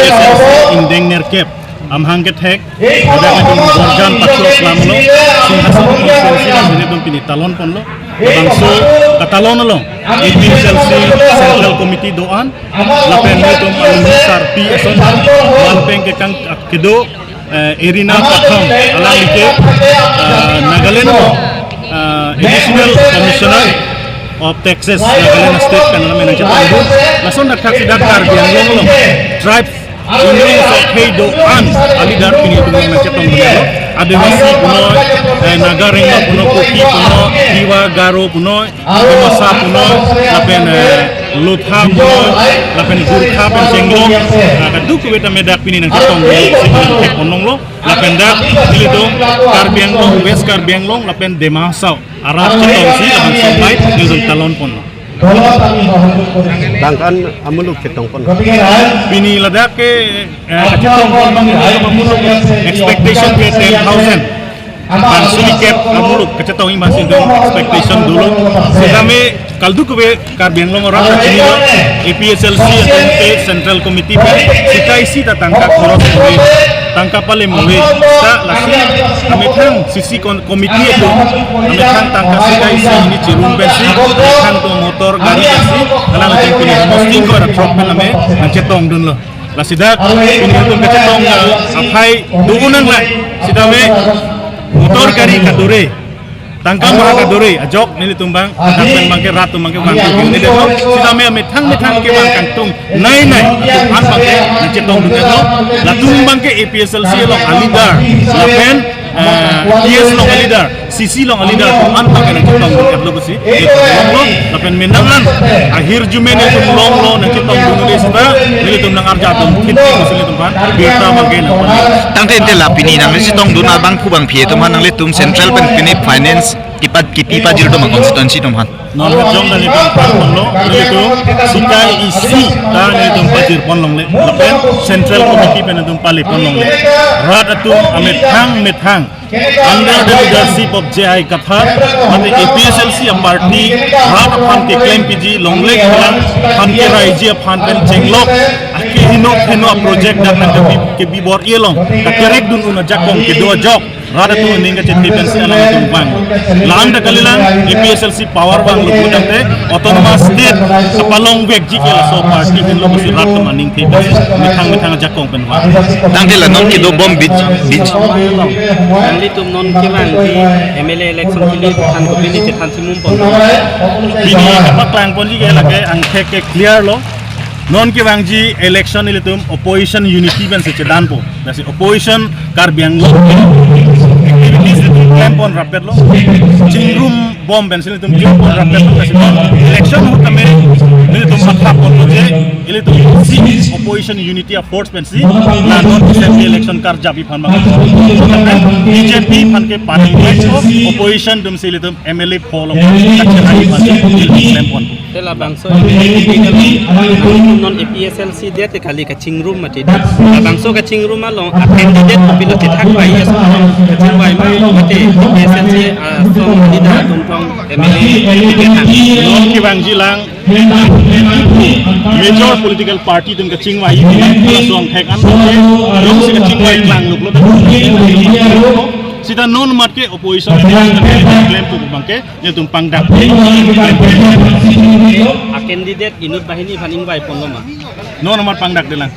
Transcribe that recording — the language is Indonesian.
EPSLC Indeng Nerkep Amhang Ketek ada itu Borjan Patro Slamlo Sinhasan Konstitusi ini pun pilih talon pun lo bangso katalon lo EPSLC Central Committee doan lapen itu Malusar PSN lapen ke kang kedo Irina Patham alang ike Nagaland lo Additional Commissioner of Texas Nagaland State kan namanya cetan langsung dak sidak Karbian lo tribes ini sokai doan alidar ini dengan cetong benar adewasi puno nagareng puno kopi puno diwa garo puno masa puno lapen lutha puno lapen gurkha pen senglong kaduk weta medak pini nang cetong sing onong lo lapen dak pilih do Karbiang long west Karbiang long lapen demasau arah cetong si lapen somai nyusung talon pon Dangkan amuluk cetong pon. Bini ladak ke cetong pon mamuluk expectation ke 10,000. Dan sedikit amuluk kecetong ini masih itu expectation dulu. Sedame kaldu ke Karbiang long orang kecil EPSLC atau Central Committee kita isi tangkap koros tangkap paling mungkin tak lagi kami tang sisi komite itu kami tang tangkap kita isi ini cirum bensi tang tu motor gari bensi kalau nanti punya mesti kau ada truk kami cetong dulu lah sidak ini tu cetong apa dukunang lah sidak motor gari kadure tangkap kadure ajok nili tumbang dapat bangke ratu bangke bangku ini deh sidak me thang ke bang kantung nai an bangke cetong dunia lo lah tumbang ke EPSLC long alidar lapen yes long alidar sisi long alidar an bangke cetong dunia lo besi lo lapen menangan akhir jumen itu long lo cetong dunia sita nili tumbang arja tum kita musuh tumbang kita bangke tang te la pini nang cetong dunia bang ku bang pie tuman nang le tum central bank pini finance kipa jirdo ma constituency tuman non jong dari tempat lo itu sikai isi dan itu pajir ponlong le lapen central committee pen itu pali ponlong le rat itu amethang under the leadership of JI Kathar mate EPSLC party rat pan ke claim PG longle kalang pan ke raiji pan pen chenglok ake hino project dan ke bibor yelong kakerek dun una jakong ke dua jok rat itu ninga cetri pen sala itu bang lang da kalilang EPSLC power bang lu date autonomous state kapalong wek jikela so party pen lo si rat maning te metang jakong pen bang tang te la non ki do bom beach Nanti tu non kilang di MLA election kili kan ko bini cetan simum pon. Bini apa klang pon ji kela ke angke ke clear lo. Non ki wangji election ile tum opposition unity ben se cedan po. Nasi opposition Karbiang lo. Activities itu pon rapid lo. Cingrum bom ben sile tum pon rapid lo nasi election hutame ile tum patha pon je ile tum si opposition unity of force ben si na non assembly election kar jabi phan ma. BJP phan ke party opposition tum sile tum MLA follow kachari phan ile pon. Tela bangso non EPSLC dia te kali ka cingrum mate di bangso ka cingrum long candidate pilot te thak bai es kacing bai mate EPSLC song leader tumpang MLA non ki bang jilang major political party tum ka cingwai ni song thek an long si ka cingwai klang luk lo sita non mat ke opposition claim tu bangke ye tumpang dak candidate inut bahini paning bai pon lo ma non mat pangdak delang